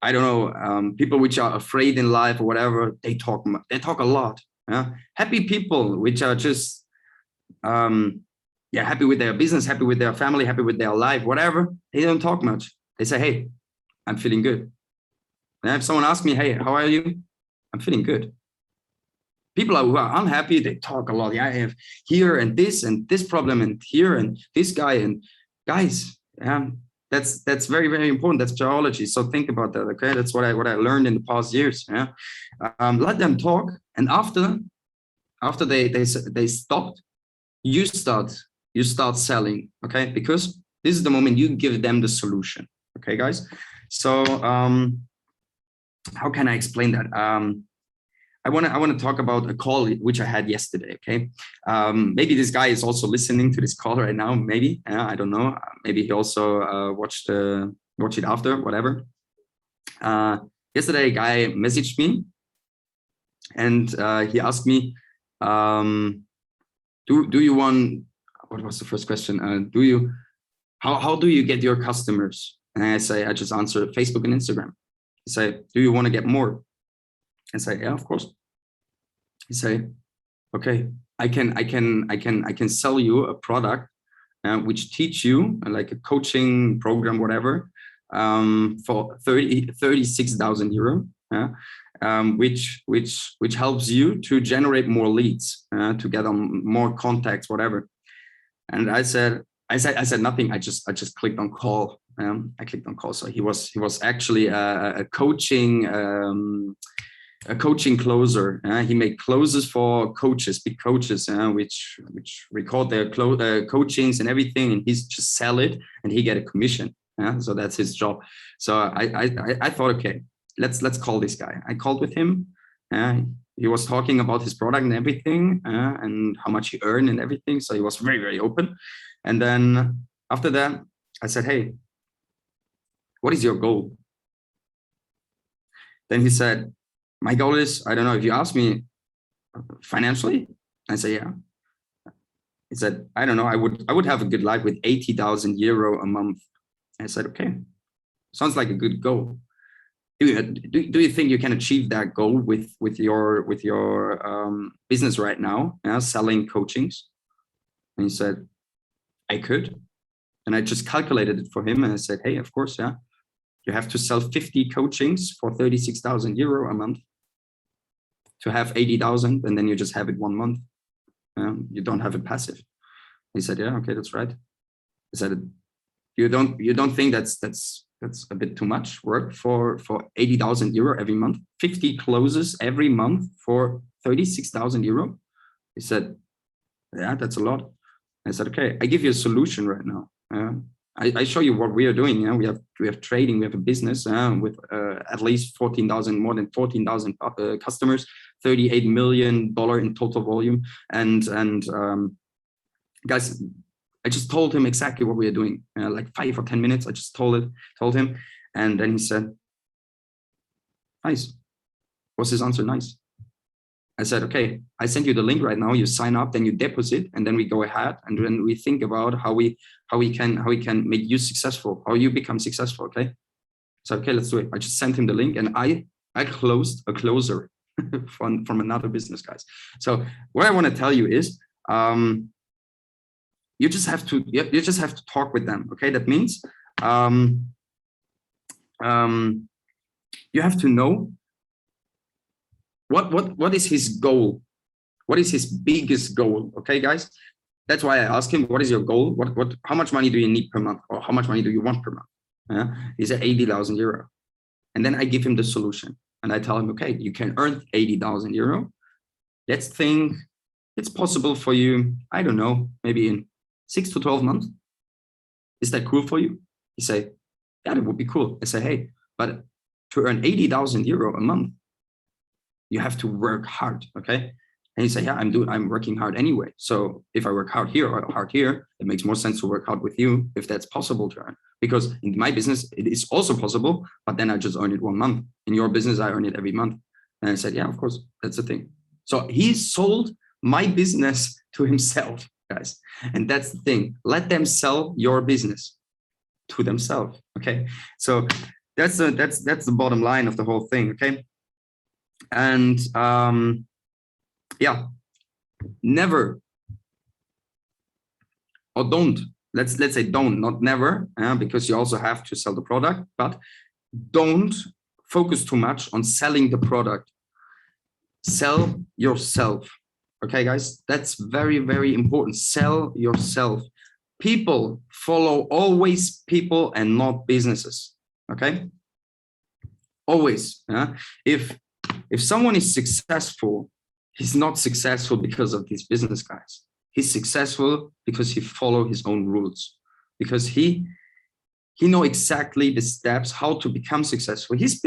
I don't know, people which are afraid in life or whatever, they talk a lot. Happy people which are just happy with their business, happy with their family, happy with their life, whatever, they don't talk much. They say, hey, I'm feeling good. And if someone asks me, hey, how are you? I'm feeling good. People who are unhappy, they talk a lot. Yeah, I have here and this problem, and here and this guy. And guys, that's very, very important. That's geology. So think about that. Okay, that's what I learned in the past years. Let them talk, and after they stopped, you start selling. Okay, because this is the moment you give them the solution. Okay, guys. So how can I explain that? I want to talk about a call which I had yesterday. Okay, maybe this guy is also listening to this call right now. Maybe I don't know. Maybe he also watch it after, whatever. Yesterday, a guy messaged me, and he asked me, do you want? What was the first question? How do you get your customers? And I just answer Facebook and Instagram. He say, do you want to get more? I say, yeah, of course. He say, okay, I can sell you a product which teach you, like a coaching program, whatever, for 36,000 euro, which helps you to generate more leads, to get on more contacts, whatever. And I said nothing. I just clicked on call. I clicked on call. So he was actually a coaching closer. He made closes for coaches, big coaches, which record their coachings and everything, and he's just sell it and he get a commission. So that's his job. So I thought, okay, let's call this guy. I called with him. He was talking about his product and everything, and how much he earned and everything. So he was very, very open. And then after that, I said, hey, what is your goal? Then he said, my goal is, I don't know, if you ask me financially, I say, yeah. He said, I don't know, I would have a good life with 80,000 euro a month. I said, okay, sounds like a good goal. do you think you can achieve that goal with your business right now, selling coachings? And he said, I could. And I just calculated it for him, and I said, hey, of course, yeah. You have to sell 50 coachings for 36,000 euro a month to have 80,000, and then you just have it 1 month. You don't have it passive. He said, yeah, okay, that's right. I said, you don't think that's a bit too much work for 80,000 euro every month, 50 closes every month for 36,000 euro? He said, yeah, that's a lot. I said, okay, I give you a solution right now. I show you what we are doing. We have trading, we have a business with at least 14,000, more than 14,000 customers, $38 million in total volume. And guys, I just told him exactly what we are doing. Like 5 or 10 minutes, I just told him. And then he said, nice. Was his answer nice? I said, okay, I send you the link right now. You sign up, then you deposit, and then we go ahead and then we think about how we can make you successful, how you become successful. Okay. So okay, let's do it. I just sent him the link, and I closed a closer from another business, guys. So what I want to tell you is, you just have to talk with them. Okay, that means you have to know what is his goal, what is his biggest goal. Okay, guys, that's why I asked him, what is your goal? How much money do you need per month, or how much money do you want per month? He said 80,000 euro, and then I give him the solution, and I tell him, okay, you can earn 80,000 euro. Let's think it's possible for you. I don't know, maybe in 6 to 12 months. Is that cool for you? He say, yeah, that would be cool. I say, hey, but to earn 80,000 euro a month, you have to work hard. Okay. And he said, yeah, I'm working hard anyway. So if I work hard here or hard here, it makes more sense to work hard with you if that's possible to earn. Because in my business, it is also possible, but then I just earn it 1 month. In your business, I earn it every month. And I said, yeah, of course, that's the thing. So he sold my business to himself, guys. And that's the thing. Let them sell your business to themselves. Okay. So that's the bottom line of the whole thing. Okay. And yeah, never, or don't, let's say don't, not never, because you also have to sell the product, but don't focus too much on selling the product. Sell yourself. Okay, guys, that's very, very important. Sell yourself. People follow always people and not businesses. Okay, always. If someone is successful, he's not successful because of these business guys. He's successful because he follows his own rules, because he know exactly the steps how to become successful. He's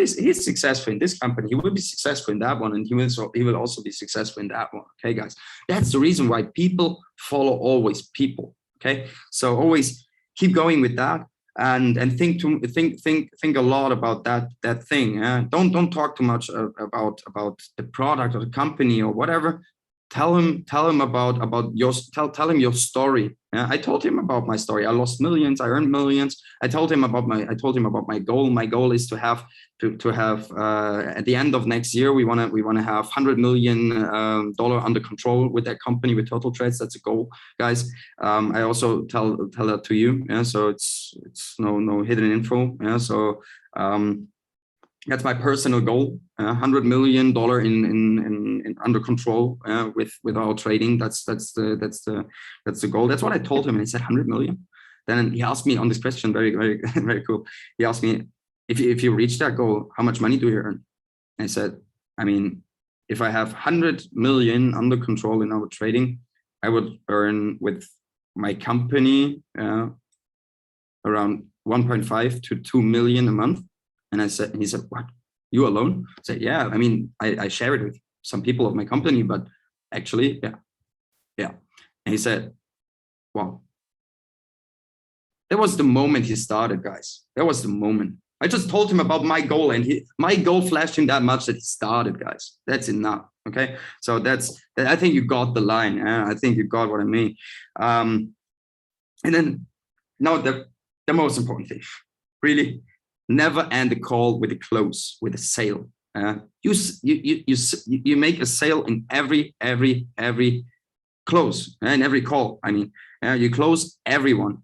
successful in this company. He will be successful in that one, and he will also be successful in that one. Okay, guys, that's the reason why people follow always people. Okay, so always keep going with that. And think a lot about that thing. Don't talk too much about the product or the company or whatever. Tell him about your story. I told him about my story. I lost millions. I earned millions. I told him about my goal. My goal is to have at the end of next year, we want to have $100 million under control with that company, with Total Trades. That's a goal, guys. I also tell that to you. So it's no hidden info. So that's my personal goal. $100 million in under control with our trading. That's the goal. That's what I told him, and he said 100 million. Then he asked me on this question, very, very, very cool. He asked me, if you reach that goal, how much money do you earn? And I said, I mean, if I have 100 million under control in our trading, I would earn with my company around 1.5 to 2 million a month. And he said, what, you alone? I said, yeah, I mean, I share it with some people of my company, but actually, yeah. And he said, wow. That was the moment he started, guys. That was the moment. I just told him about my goal, and my goal flashed him that much that he started, guys. That's enough. Okay. So I think you got the line. I think you got what I mean. And then now the most important thing, really, never end the call with a close, with a sale. You make a sale in every close, in every call. I mean, you close everyone.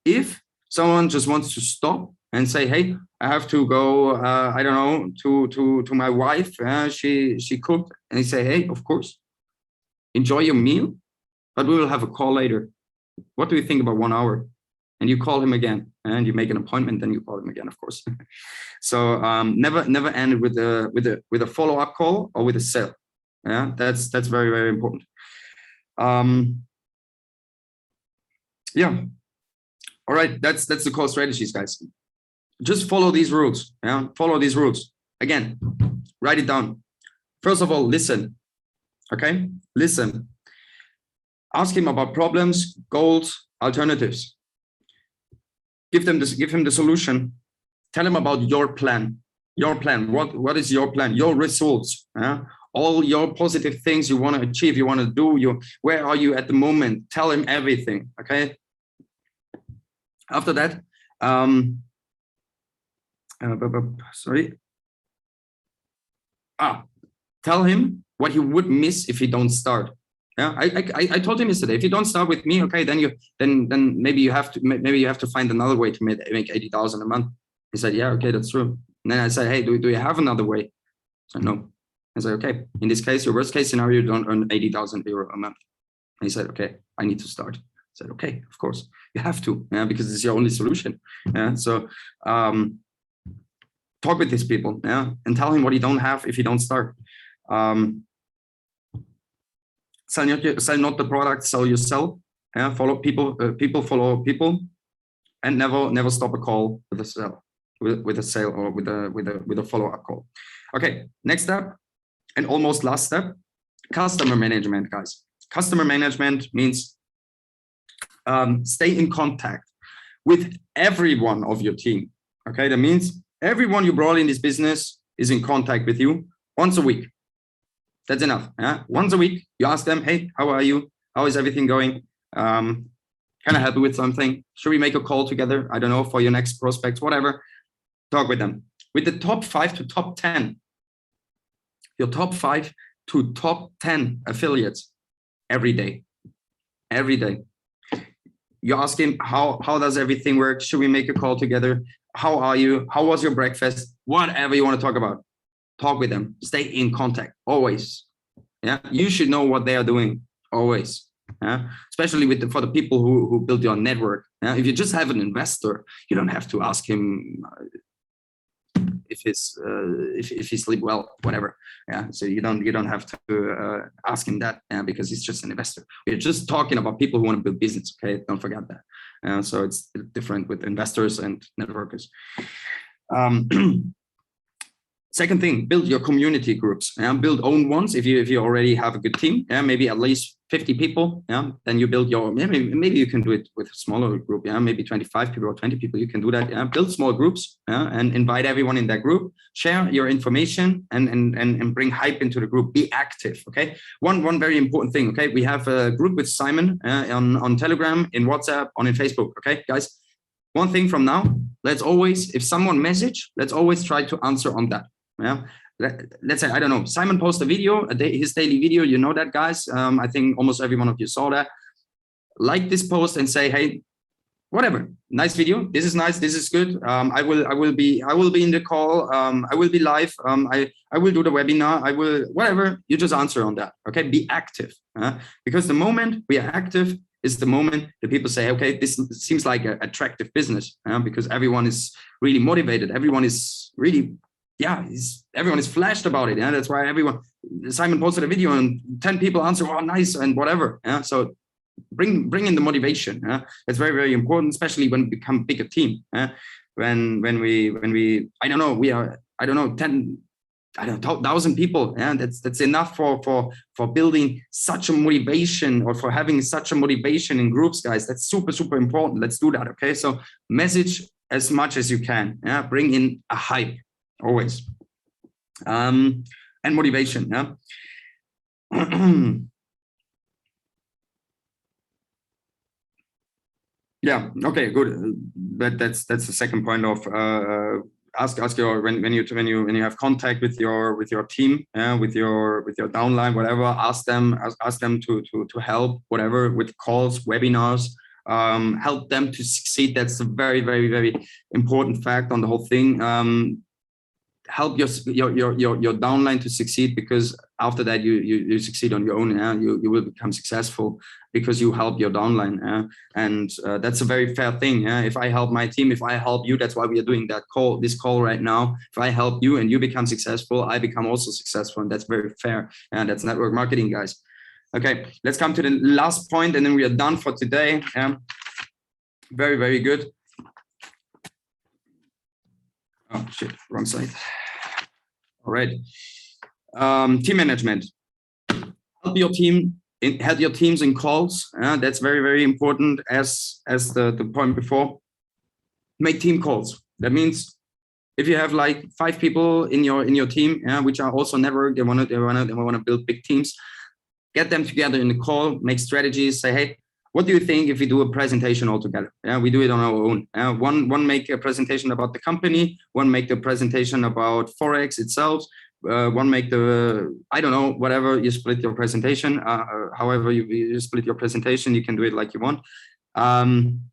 If someone just wants to stop and say, hey, I have to go, I don't know, to my wife, she cooked, and you say, hey, of course, enjoy your meal, but we will have a call later. What do you think about 1 hour? And you call him again, and you make an appointment, then you call him again, of course. So never end with a follow-up call or with a sale. Yeah, that's very, very important. Yeah. All right, that's the call strategies, guys. Just follow these rules. Yeah, follow these rules. Again, write it down. First of all, listen. Okay, listen. Ask him about problems, goals, alternatives. Give him the solution. Tell him about your plan. Your plan. What is your plan? Your results. All your positive things you want to achieve, you want to do. Where are you at the moment? Tell him everything. Okay. After that, tell him what he would miss if he don't start. Yeah, I told him yesterday, if you don't start with me, okay, then maybe you have to find another way to make 80,000 a month. He said, yeah, okay, that's true. And then I said, hey, do you have another way? So no. I said, okay, in this case, your worst case scenario, you don't earn 80,000 euro a month. And he said, okay, I need to start. I said, okay, of course, you have to, because it's your only solution. So talk with these people, and tell him what you don't have if you don't start. Sell not the product, sell yourself. Follow people, people follow people, and never stop a call with a sale, with a sale or with a follow-up call. Okay, next step, and almost last step, customer management, guys. Customer management means stay in contact with everyone of your team. Okay, that means everyone you brought in this business is in contact with you once a week. That's enough. Once a week, you ask them, hey, how are you? How is everything going? Can I help you with something? Should we make a call together? I don't know, for your next prospects, whatever. Talk with them. With the top 5 to top 10, your top 5 to top 10 affiliates every day. Every day. You ask him, how does everything work? Should we make a call together? How are you? How was your breakfast? Whatever you want to talk about. Talk with them. Stay in contact always. Yeah, you should know what they are doing always. Especially for the people who build your network. If you just have an investor, you don't have to ask him if he sleep well, whatever. So you don't have to ask him that because he's just an investor. We're just talking about people who want to build business. Okay, don't forget that. So it's different with investors and networkers. Second thing, build your community groups. Build own ones if you already have a good team. Maybe at least 50 people. Then you build your, maybe you can do it with a smaller group. Maybe 25 people or 20 people. You can do that. Build small groups and invite everyone in that group. Share your information and bring hype into the group. Be active. Okay. One very important thing. Okay, we have a group with Simon on Telegram, in WhatsApp, in Facebook. Okay, guys. One thing from now, let's always, if someone message, let's always try to answer on that. Let's say, I don't know, Simon posts a video, his daily video, you know that, guys. I think almost every one of you saw that. Like this post and say, hey, whatever, nice video, this is nice, this is good. I will be in the call, I will be live, I will do the webinar, I will, whatever, you just answer on that. Okay, be active. Because the moment we are active is the moment that people say, okay, this seems like an attractive business, because everyone is really motivated, everyone is really, everyone is flashed about it. That's why Simon posted a video and 10 people answer, oh, nice, and whatever. So bring in the motivation. It's very, very important, especially when we become a bigger team. When we I don't know, we are, 1,000 people. That's enough for building such a motivation, or for having such a motivation in groups, guys. That's super, super important. Let's do that. Okay, so message as much as you can. Bring in a hype always, and motivation. Yeah. Okay. Good. That's the second point of ask your when you have contact with your team, with your downline, whatever. Ask them to help, whatever, with calls, webinars. Help them to succeed. That's a very important fact on the whole thing. Help your downline to succeed, because after that you succeed on your own. You will become successful because you help your downline. And that's a very fair thing. If I help my team, if I help you, that's why we are doing this call right now. If I help you and you become successful, I become also successful, and that's very fair. And that's network marketing, guys. Okay, let's come to the last point, and then we are done for today. Very good. Oh shit, wrong side. All right. Team management. Help your teams in calls. That's very important. As the point before, make team calls. That means if you have like 5 people in your team, which are also network, they want to build big teams. Get them together in the call. Make strategies. Say, hey, what do you think if we do a presentation all together? We do it on our own. One make a presentation about the company. One make the presentation about Forex itself. One make the, I don't know, whatever. You split your presentation. However you split your presentation, you can do it like you want.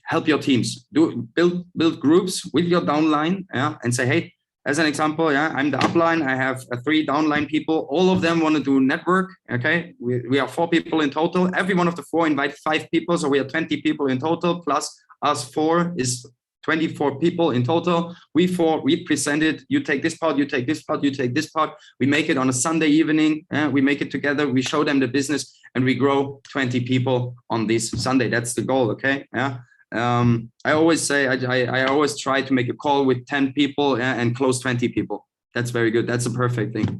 Help your teams. Build groups with your downline. And say, hey, as an example, I'm the upline. I have 3 downline people. All of them want to do network. Okay, we are 4 people in total. Every one of the 4 invite 5 people, so we are 20 people in total. Plus us 4 is 24 people in total. We 4 presented. You take this part. You take this part. You take this part. We make it on a Sunday evening. We make it together. We show them the business, and we grow 20 people on this Sunday. That's the goal. Okay. I always say I always try to make a call with 10 people and close 20 people. That's very good. That's a perfect thing.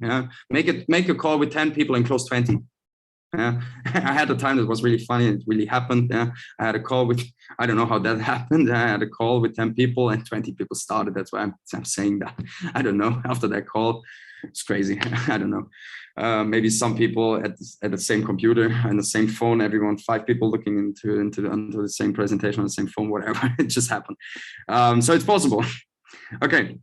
Make a call with 10 people and close 20. I had a time that was really funny. It really happened. I had a call with, I don't know how that happened. I had a call with 10 people and 20 people started. That's why I'm saying that. I don't know. After that call, it's crazy. I don't know. Maybe some people at the same computer and the same phone, everyone, 5 people looking into the same presentation on the same phone, whatever. It just happened. So it's possible. Okay.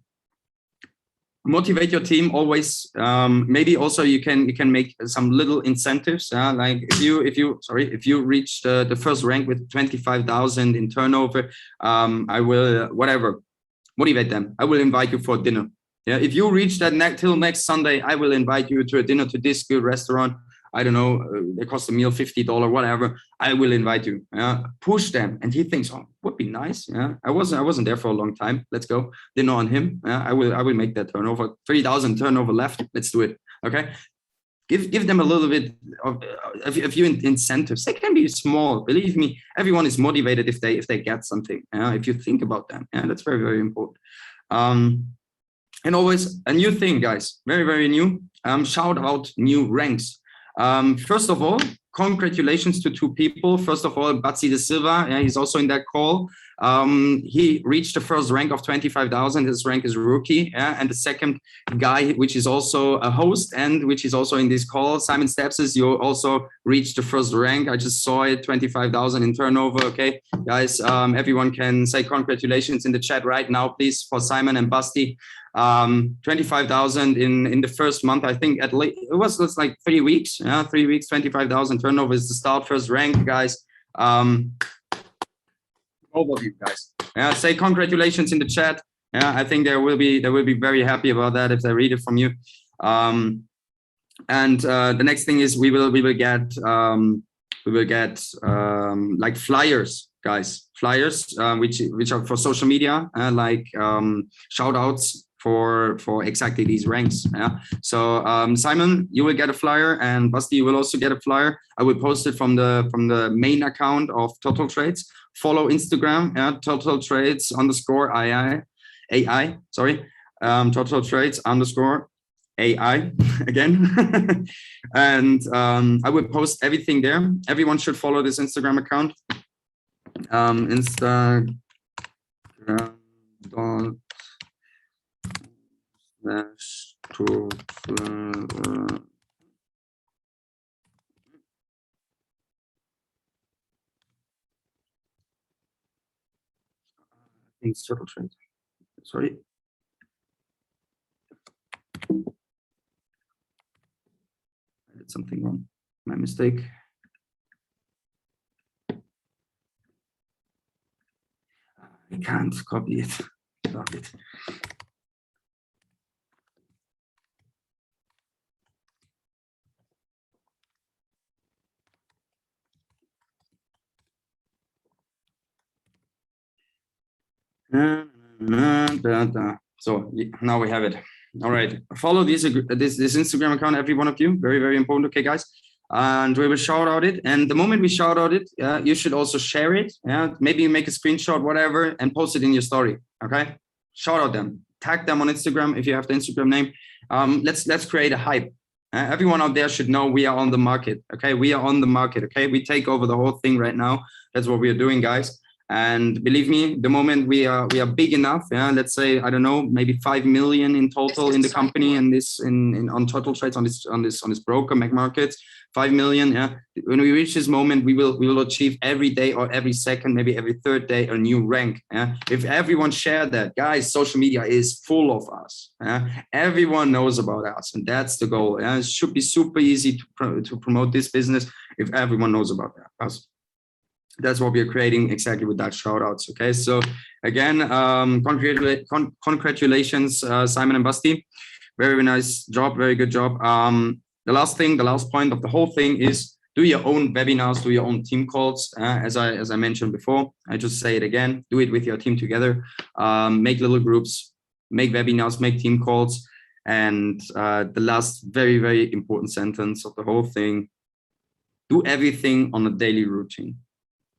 Motivate your team always. Maybe also you can make some little incentives. Like if you reach the first rank with 25,000 in turnover, I will motivate them. I will invite you for dinner. If you reach that till next Sunday, I will invite you to a dinner to this good restaurant. I don't know, it costs a meal $50, whatever. I will invite you. Push them, and he thinks, oh, would be nice. I wasn't there for a long time. Let's go dinner on him. I will make that turnover. 3,000 turnover left. Let's do it. Okay. Give them a little bit of a few incentives. They can be small. Believe me, everyone is motivated if they get something. If you think about them, that's very important. And always a new thing, guys. Very new. Shout out new ranks. First of all, congratulations to 2 people. First of all, Batsy De Silva, he's also in that call. He reached the first rank of 25,000. His rank is rookie. And the second guy, which is also a host and which is also in this call, Simon Stepsys, you also reached the first rank. I just saw it, 25,000 in turnover. Okay, guys, everyone can say congratulations in the chat right now, please, for Simon and Basti. 25,000 in the first month. I think at least it was like 3 weeks. 3 weeks, 25,000 turnover is the start, first rank, guys. All of you guys. Say congratulations in the chat. I think they will be very happy about that if they read it from you. And the next thing is we will get like flyers, guys. Flyers which are for social media, like shout outs for exactly these ranks. So Simon, you will get a flyer, and Basti, you will also get a flyer. I will post it from the main account of Total Trades. Follow Instagram, Total Trades _AI, sorry, Total Trades _AI again. And I will post everything there. Everyone should follow this Instagram account. Instagram. think it's total trade. Sorry. I did something wrong. My mistake. I can't copy it. Stop it. So now we have it. All right, follow this Instagram account, every one of you. Very, very important. Okay, guys. And we will shout out it. And the moment we shout out it, you should also share it. Yeah, maybe you make a screenshot, whatever, and post it in your story. Okay, shout out them, tag them on Instagram if you have the Instagram name. Let's create a hype. Everyone out there should know we are on the market. Okay, we are on the market. Okay, we take over the whole thing right now. That's what we are doing, guys. And believe me, the moment we are big enough, yeah, let's say, I don't know, maybe 5 million in total in the company, and this on Untitled Trades on this broker Mac Markets, 5 million. Yeah, when we reach this moment, we will achieve every day or every second, maybe every third day, a new rank. Yeah, if everyone share that, guys, social media is full of us. Yeah, everyone knows about us, and that's the goal. Yeah, it should be super easy to promote this business if everyone knows about us. That's what we are creating exactly with that shout outs. Okay, so again, congratulations, Simon and Basti. Very nice job, very good job. The last point of the whole thing is do your own webinars, do your own team calls. As I mentioned before, I just say it again, do it with your team together. Make little groups, make webinars, make team calls. And the last very, very important sentence of the whole thing, do everything on a daily routine.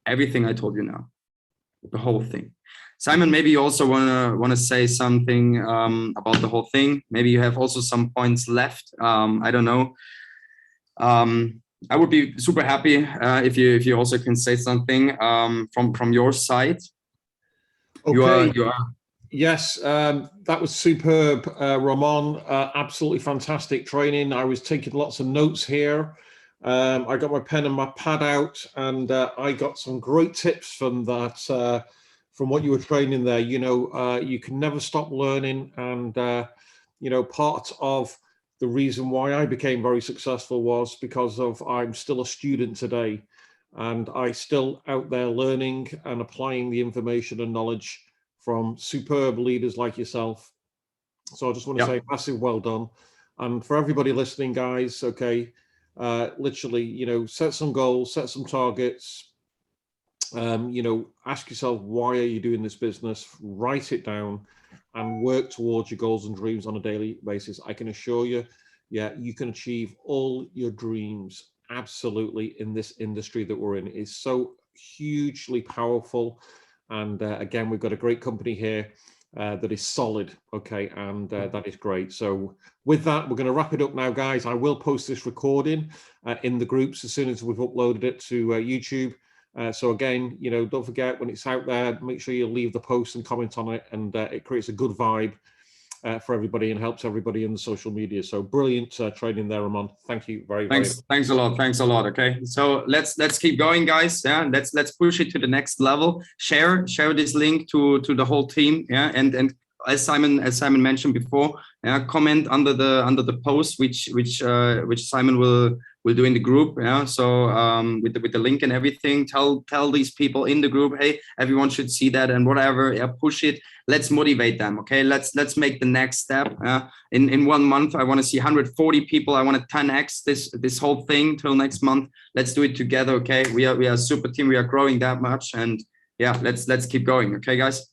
Everything I told you now, the whole thing. Simon, maybe you also wanna say something about the whole thing. Maybe you have also some points left. I don't know. I would be super happy if you also can say something from your side. Okay. You are. Yes, that was superb, Ramon. Absolutely fantastic training. I was taking lots of notes here. I got my pen and my pad out, and I got some great tips from that, from what you were training there. You know, you can never stop learning, and you know, part of the reason why I became very successful was because of I'm still a student today, and I still out there learning and applying the information and knowledge from superb leaders like yourself. So I just want to say massive well done, and for everybody listening, guys. Okay. Literally, you know, set some goals, set some targets, you know, ask yourself, why are you doing this business? Write it down and work towards your goals and dreams on a daily basis. I can assure you, yeah, you can achieve all your dreams absolutely in this industry that we're in. It's so hugely powerful. And again, we've got a great company here that is solid, okay, and that is great. So with that, we're going to wrap it up now, guys. I will post this recording in the groups as soon as we've uploaded it to YouTube. So again, you know, don't forget, when it's out there, make sure you leave the post and comment on it, and it creates a good vibe for everybody and helps everybody in the social media. So brilliant training there, Ramon. Thank you very much. Thanks a lot. Okay, so let's keep going, guys. Yeah, let's push it to the next level. Share this link to the whole team. Yeah, and as Simon mentioned before, comment under the post which Simon will do in the group. Yeah, so with the link and everything, tell these people in the group, hey, everyone should see that and whatever. Yeah, push it. Let's motivate them. Okay, let's make the next step. In 1 month, I want to see 140 people. I want to 10x this whole thing till next month. Let's do it together. Okay, we are a super team. We are growing that much, and yeah, let's keep going. Okay, guys.